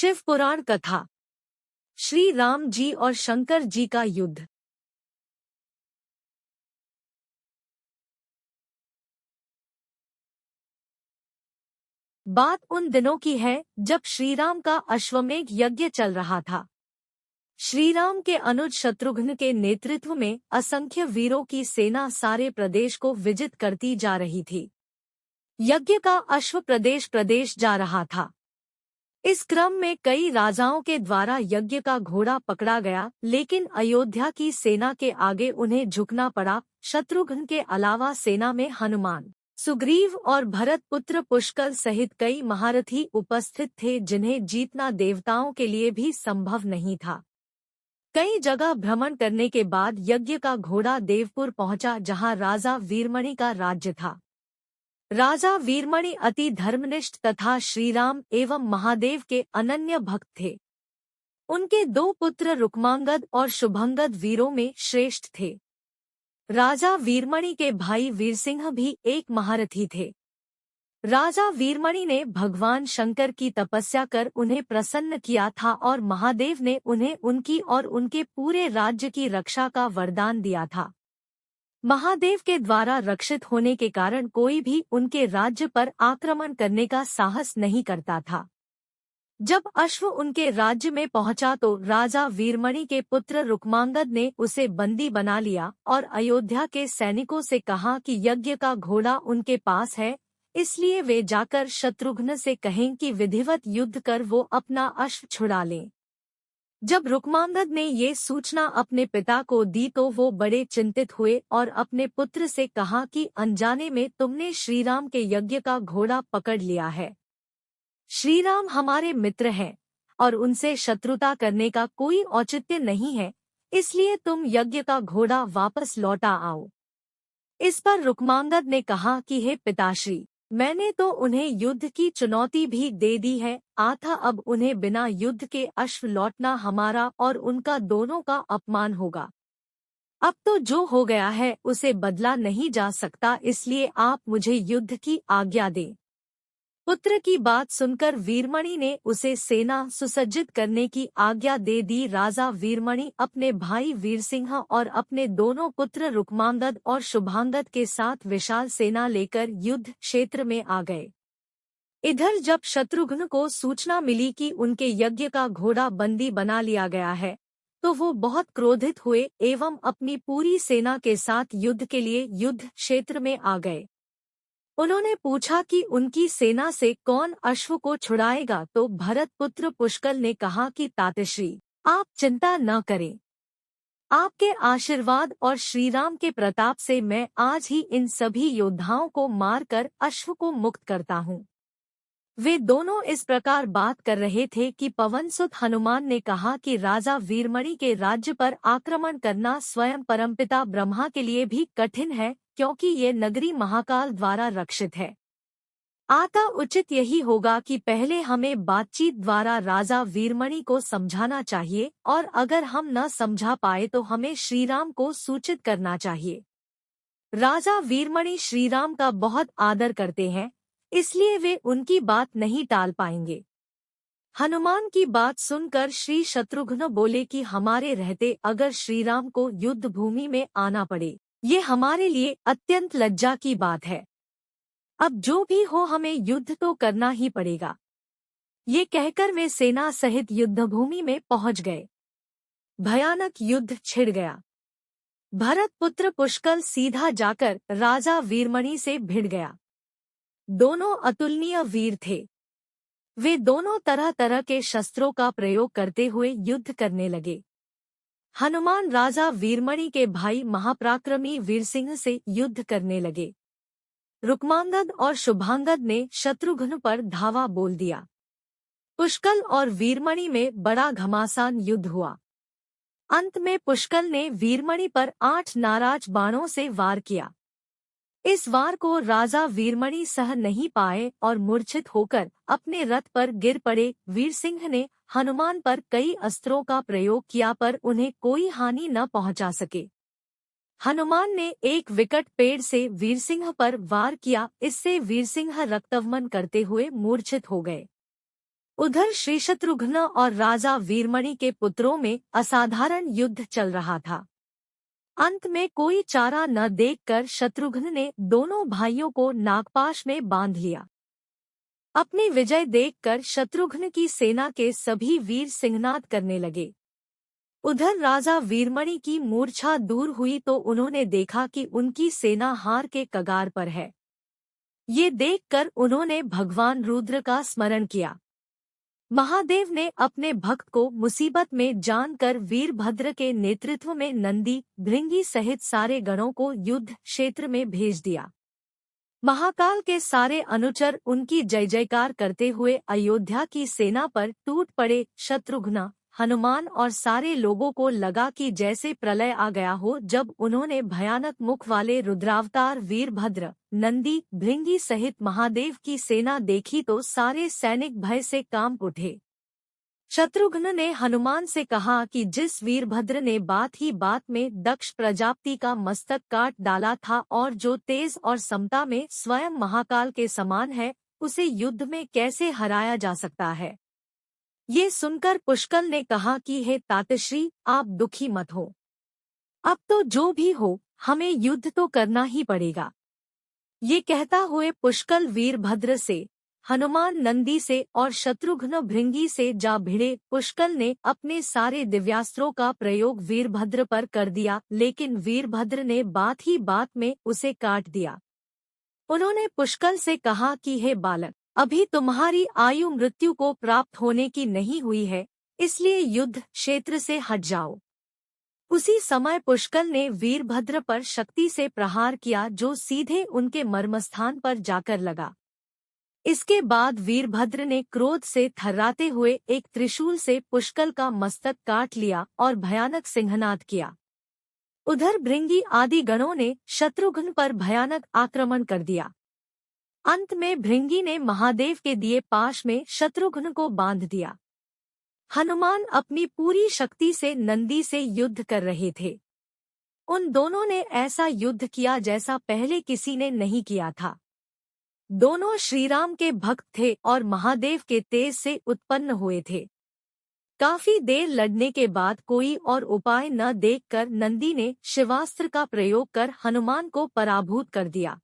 शिव पुराण कथा। श्री राम जी और शंकर जी का युद्ध। बात उन दिनों की है जब श्रीराम का अश्वमेध यज्ञ चल रहा था। श्रीराम के अनुज शत्रुघ्न के नेतृत्व में असंख्य वीरों की सेना सारे प्रदेश को विजित करती जा रही थी। यज्ञ का अश्व प्रदेश प्रदेश जा रहा था। इस क्रम में कई राजाओं के द्वारा यज्ञ का घोड़ा पकड़ा गया, लेकिन अयोध्या की सेना के आगे उन्हें झुकना पड़ा। शत्रुघ्न के अलावा सेना में हनुमान, सुग्रीव और भरत पुत्र पुष्कर सहित कई महारथी उपस्थित थे, जिन्हें जीतना देवताओं के लिए भी संभव नहीं था। कई जगह भ्रमण करने के बाद यज्ञ का घोड़ा देवपुर पहुंचा, जहां राजा वीरमणि का राज्य था। राजा वीरमणि अति धर्मनिष्ठ तथा श्रीराम एवं महादेव के अनन्य भक्त थे। उनके दो पुत्र रुक्मांगद और शुभंगद वीरों में श्रेष्ठ थे। राजा वीरमणि के भाई वीरसिंह भी एक महारथी थे। राजा वीरमणि ने भगवान शंकर की तपस्या कर उन्हें प्रसन्न किया था और महादेव ने उन्हें उनकी और उनके पूरे राज्य की रक्षा का वरदान दिया था। महादेव के द्वारा रक्षित होने के कारण कोई भी उनके राज्य पर आक्रमण करने का साहस नहीं करता था। जब अश्व उनके राज्य में पहुंचा तो राजा वीरमणि के पुत्र रुक्मांगद ने उसे बंदी बना लिया और अयोध्या के सैनिकों से कहा कि यज्ञ का घोड़ा उनके पास है, इसलिए वे जाकर शत्रुघ्न से कहें कि विधिवत युद्ध कर वो अपना अश्व छुड़ा लें। जब रुक्मांगद ने ये सूचना अपने पिता को दी तो वो बड़े चिंतित हुए और अपने पुत्र से कहा कि अनजाने में तुमने श्रीराम के यज्ञ का घोड़ा पकड़ लिया है। श्रीराम हमारे मित्र हैं और उनसे शत्रुता करने का कोई औचित्य नहीं है, इसलिए तुम यज्ञ का घोड़ा वापस लौटा आओ। इस पर रुक्मांगद ने कहा कि हे पिताश्री, मैंने तो उन्हें युद्ध की चुनौती भी दे दी है, अतः अब उन्हें बिना युद्ध के अश्व लौटना हमारा और उनका दोनों का अपमान होगा। अब तो जो हो गया है उसे बदला नहीं जा सकता, इसलिए आप मुझे युद्ध की आज्ञा दें। पुत्र की बात सुनकर वीरमणि ने उसे सेना सुसज्जित करने की आज्ञा दे दी। राजा वीरमणि अपने भाई वीरसिंह और अपने दोनों पुत्र रुक्मांगद और शुभांगद के साथ विशाल सेना लेकर युद्ध क्षेत्र में आ गए। इधर जब शत्रुघ्न को सूचना मिली कि उनके यज्ञ का घोड़ा बंदी बना लिया गया है, तो वो बहुत क्रोधित हुए एवं अपनी पूरी सेना के साथ युद्ध के लिए युद्ध क्षेत्र में आ गए। उन्होंने पूछा कि उनकी सेना से कौन अश्व को छुड़ाएगा, तो भरत पुत्र पुष्कर ने कहा कि तातश्री, आप चिंता न करें। आपके आशीर्वाद और श्रीराम के प्रताप से मैं आज ही इन सभी योद्धाओं को मारकर अश्व को मुक्त करता हूँ। वे दोनों इस प्रकार बात कर रहे थे कि पवनसुत हनुमान ने कहा कि राजा वीरमणि के राज्य पर आक्रमण करना स्वयं परमपिता ब्रह्मा के लिए भी कठिन है, क्योंकि ये नगरी महाकाल द्वारा रक्षित है। अतः उचित यही होगा कि पहले हमें बातचीत द्वारा राजा वीरमणि को समझाना चाहिए, और अगर हम न समझा पाए तो हमें श्रीराम को सूचित करना चाहिए। राजा वीरमणि श्रीराम का बहुत आदर करते हैं, इसलिए वे उनकी बात नहीं टाल पाएंगे। हनुमान की बात सुनकर श्री शत्रुघ्न बोले कि हमारे रहते अगर श्रीराम को युद्ध भूमि में आना पड़े, ये हमारे लिए अत्यंत लज्जा की बात है। अब जो भी हो हमें युद्ध तो करना ही पड़ेगा। ये कहकर वे सेना सहित युद्धभूमि में पहुंच गए। भयानक युद्ध छिड़ गया। भरत पुत्र पुष्कर सीधा जाकर राजा वीरमणि से भिड़ गया। दोनों अतुलनीय वीर थे। वे दोनों तरह तरह के शस्त्रों का प्रयोग करते हुए युद्ध करने लगे। हनुमान राजा वीरमणि के भाई महापराक्रमी वीरसिंह से युद्ध करने लगे। रुक्मांगद और शुभांगद ने शत्रुघ्न पर धावा बोल दिया। पुष्कर और वीरमणि में बड़ा घमासान युद्ध हुआ। अंत में पुष्कर ने वीरमणि पर 8 नाराज बाणों से वार किया। इस वार को राजा वीरमणि सह नहीं पाए और मूर्छित होकर अपने रथ पर गिर पड़े। वीरसिंह ने हनुमान पर कई अस्त्रों का प्रयोग किया, पर उन्हें कोई हानि न पहुंचा सके। हनुमान ने एक विकट पेड़ से वीरसिंह पर वार किया, इससे वीरसिंह रक्तवमन करते हुए मूर्छित हो गए। उधर श्री शत्रुघ्न और राजा वीरमणि के पुत्रों में असाधारण युद्ध चल रहा था। अंत में कोई चारा न देखकर शत्रुघ्न ने दोनों भाइयों को नागपाश में बांध लिया। अपनी विजय देखकर शत्रुघ्न की सेना के सभी वीर सिंहनाद करने लगे। उधर राजा वीरमणि की मूर्छा दूर हुई तो उन्होंने देखा कि उनकी सेना हार के कगार पर है। ये देखकर उन्होंने भगवान रुद्र का स्मरण किया। महादेव ने अपने भक्त को मुसीबत में जानकर वीरभद्र के नेतृत्व में नंदी, भृंगी सहित सारे गणों को युद्ध क्षेत्र में भेज दिया। महाकाल के सारे अनुचर उनकी जय जयकार करते हुए अयोध्या की सेना पर टूट पड़े। शत्रुघ्न, हनुमान और सारे लोगों को लगा कि जैसे प्रलय आ गया हो। जब उन्होंने भयानक मुख वाले रुद्रावतार वीरभद्र, नंदी, भृंगी सहित महादेव की सेना देखी तो सारे सैनिक भय से कांप उठे। शत्रुघ्न ने हनुमान से कहा कि जिस वीरभद्र ने बात ही बात में दक्ष प्रजापति का मस्तक काट डाला था और जो तेज और समता में स्वयं महाकाल के समान है, उसे युद्ध में कैसे हराया जा सकता है। ये सुनकर पुष्कल ने कहा कि हे तातश्री, आप दुखी मत हो। अब तो जो भी हो, हमें युद्ध तो करना ही पड़ेगा। ये कहता हुए पुष्कल वीरभद्र से, हनुमान नंदी से और शत्रुघ्न भृंगी से जा भिड़े। पुष्कल ने अपने सारे दिव्यास्त्रों का प्रयोग वीरभद्र पर कर दिया, लेकिन वीरभद्र ने बात ही बात में उसे काट दिया। उन्होंने पुष्कल से कहा कि हे बालक, अभी तुम्हारी आयु मृत्यु को प्राप्त होने की नहीं हुई है, इसलिए युद्ध क्षेत्र से हट जाओ। उसी समय पुष्कल ने वीरभद्र पर शक्ति से प्रहार किया, जो सीधे उनके मर्मस्थान पर जाकर लगा। इसके बाद वीरभद्र ने क्रोध से थर्राते हुए एक त्रिशूल से पुष्कल का मस्तक काट लिया और भयानक सिंहनाद किया। उधर भृंगी आदि गणों ने शत्रुघ्न पर भयानक आक्रमण कर दिया। अंत में भृंगी ने महादेव के दिए पाश में शत्रुघ्न को बांध दिया। हनुमान अपनी पूरी शक्ति से नंदी से युद्ध कर रहे थे। उन दोनों ने ऐसा युद्ध किया जैसा पहले किसी ने नहीं किया था। दोनों श्रीराम के भक्त थे और महादेव के तेज से उत्पन्न हुए थे। काफी देर लड़ने के बाद कोई और उपाय न देखकर नंदी ने शिवास्त्र का प्रयोग कर हनुमान को पराभूत कर दिया।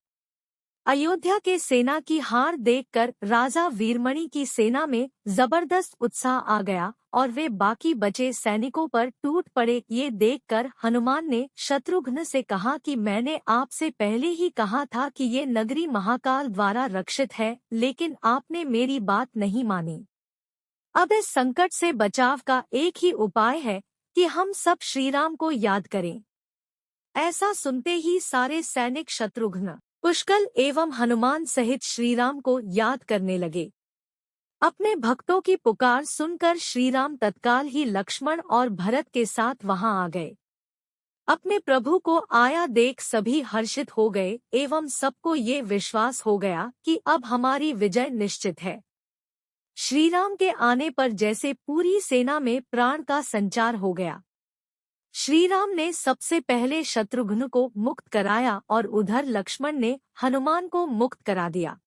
अयोध्या के सेना की हार देखकर राजा वीरमणि की सेना में जबरदस्त उत्साह आ गया और वे बाकी बचे सैनिकों पर टूट पड़े। ये देखकर हनुमान ने शत्रुघ्न से कहा कि मैंने आपसे पहले ही कहा था कि ये नगरी महाकाल द्वारा रक्षित है, लेकिन आपने मेरी बात नहीं मानी। अब इस संकट से बचाव का एक ही उपाय है कि हम सब श्रीराम को याद करें। ऐसा सुनते ही सारे सैनिक शत्रुघ्न, पुष्कल एवं हनुमान सहित श्रीराम को याद करने लगे। अपने भक्तों की पुकार सुनकर श्रीराम तत्काल ही लक्ष्मण और भरत के साथ वहां आ गए। अपने प्रभु को आया देख सभी हर्षित हो गए एवं सबको ये विश्वास हो गया कि अब हमारी विजय निश्चित है। श्रीराम के आने पर जैसे पूरी सेना में प्राण का संचार हो गया। श्रीराम ने सबसे पहले शत्रुघ्न को मुक्त कराया और उधर लक्ष्मण ने हनुमान को मुक्त करा दिया।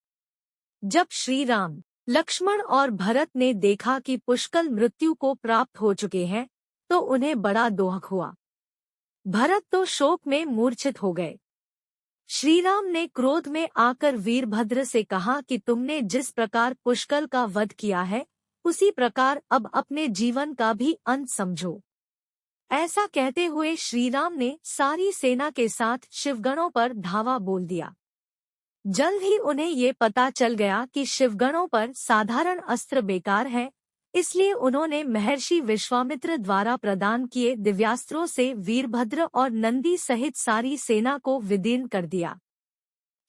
जब श्रीराम, लक्ष्मण और भरत ने देखा कि पुष्कल मृत्यु को प्राप्त हो चुके हैं, तो उन्हें बड़ा दोहक हुआ। भरत तो शोक में मूर्छित हो गए। श्रीराम ने क्रोध में आकर वीरभद्र से कहा कि तुमने जिस प्रकार पुष्कल का वध किया है, उसी प्रकार अब अपने जीवन का भी अंत समझो। ऐसा कहते हुए श्रीराम ने सारी सेना के साथ शिवगणों पर धावा बोल दिया। जल्द ही उन्हें ये पता चल गया कि शिवगणों पर साधारण अस्त्र बेकार है, इसलिए उन्होंने महर्षि विश्वामित्र द्वारा प्रदान किए दिव्यास्त्रों से वीरभद्र और नंदी सहित सारी सेना को विदीर्ण कर दिया।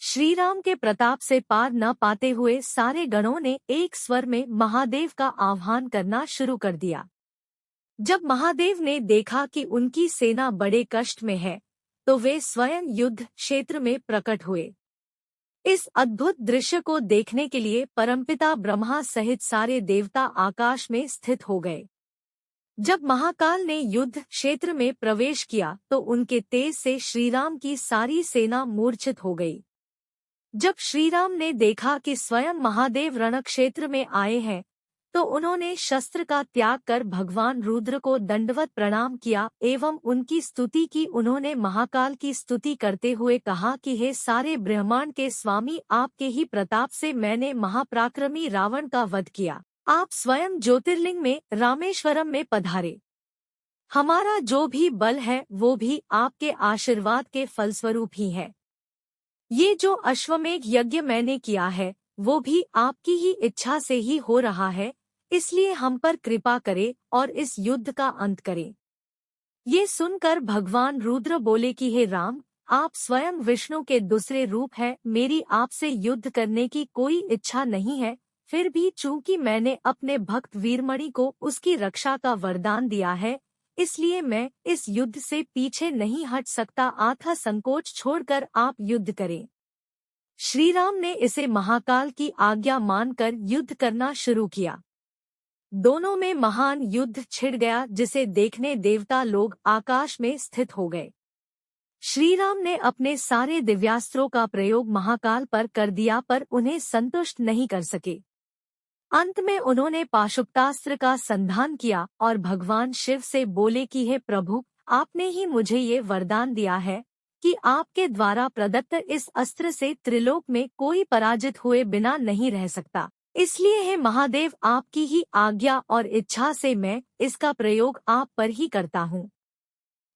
श्रीराम के प्रताप से पार न पाते हुए सारे गणों ने एक स्वर में महादेव का आह्वान करना शुरू कर दिया। जब महादेव ने देखा कि उनकी सेना बड़े कष्ट में है, तो वे स्वयं युद्ध क्षेत्र में प्रकट हुए। इस अद्भुत दृश्य को देखने के लिए परमपिता ब्रह्मा सहित सारे देवता आकाश में स्थित हो गए। जब महाकाल ने युद्ध क्षेत्र में प्रवेश किया तो उनके तेज से श्रीराम की सारी सेना मूर्छित हो गई। जब श्रीराम ने देखा कि स्वयं महादेव रणक्षेत्र में आए हैं, तो उन्होंने शस्त्र का त्याग कर भगवान रुद्र को दंडवत प्रणाम किया एवं उनकी स्तुति की। उन्होंने महाकाल की स्तुति करते हुए कहा कि हे सारे ब्रह्मांड के स्वामी, आपके ही प्रताप से मैंने महापराक्रमी रावण का वध किया। आप स्वयं ज्योतिर्लिंग में रामेश्वरम में पधारे। हमारा जो भी बल है वो भी आपके आशीर्वाद के फलस्वरूप ही है। ये जो अश्वमेध यज्ञ मैंने किया है वो भी आपकी ही इच्छा से ही हो रहा है, इसलिए हम पर कृपा करें और इस युद्ध का अंत करें। ये सुनकर भगवान रुद्र बोले कि हे राम, आप स्वयं विष्णु के दूसरे रूप हैं, मेरी आपसे युद्ध करने की कोई इच्छा नहीं है। फिर भी चूंकि मैंने अपने भक्त वीरमणि को उसकी रक्षा का वरदान दिया है, इसलिए मैं इस युद्ध से पीछे नहीं हट सकता। आथा संकोच छोड़कर आप युद्ध करें। श्रीराम ने इसे महाकाल की आज्ञा मानकर युद्ध करना शुरू किया। दोनों में महान युद्ध छिड़ गया, जिसे देखने देवता लोग आकाश में स्थित हो गए। श्रीराम ने अपने सारे दिव्यास्त्रों का प्रयोग महाकाल पर कर दिया, पर उन्हें संतुष्ट नहीं कर सके। अंत में उन्होंने पाशुपतास्त्र का संधान किया और भगवान शिव से बोले कि हे प्रभु, आपने ही मुझे ये वरदान दिया है कि आपके द्वारा प्रदत्त इस अस्त्र से त्रिलोक में कोई पराजित हुए बिना नहीं रह सकता। इसलिए हे महादेव, आपकी ही आज्ञा और इच्छा से मैं इसका प्रयोग आप पर ही करता हूँ।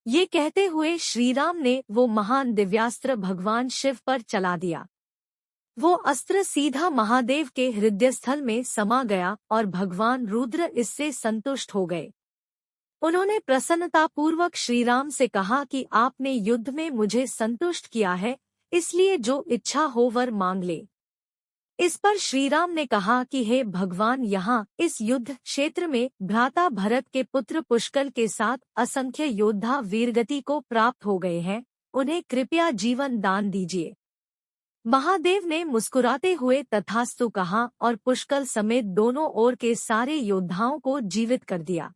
ये कहते हुए श्रीराम ने वो महान दिव्यास्त्र भगवान शिव पर चला दिया। वो अस्त्र सीधा महादेव के हृदयस्थल में समा गया और भगवान रुद्र इससे संतुष्ट हो गए। उन्होंने प्रसन्नतापूर्वक श्रीराम से कहा कि आपने युद्ध में मुझे संतुष्ट किया है, इसलिए जो इच्छा हो वर मांग ले। इस पर श्रीराम ने कहा कि हे भगवान, यहाँ इस युद्ध क्षेत्र में भ्राता भरत के पुत्र पुष्कल के साथ असंख्य योद्धा वीरगति को प्राप्त हो गए हैं, उन्हें कृपया जीवन दान दीजिए। महादेव ने मुस्कुराते हुए तथास्तु कहा और पुष्कल समेत दोनों ओर के सारे योद्धाओं को जीवित कर दिया।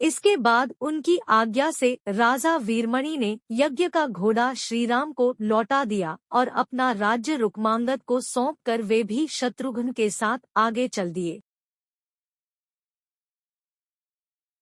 इसके बाद उनकी आज्ञा से राजा वीरमणि ने यज्ञ का घोड़ा श्रीराम को लौटा दिया और अपना राज्य रुक्मांगद को सौंपकर वे भी शत्रुघ्न के साथ आगे चल दिए।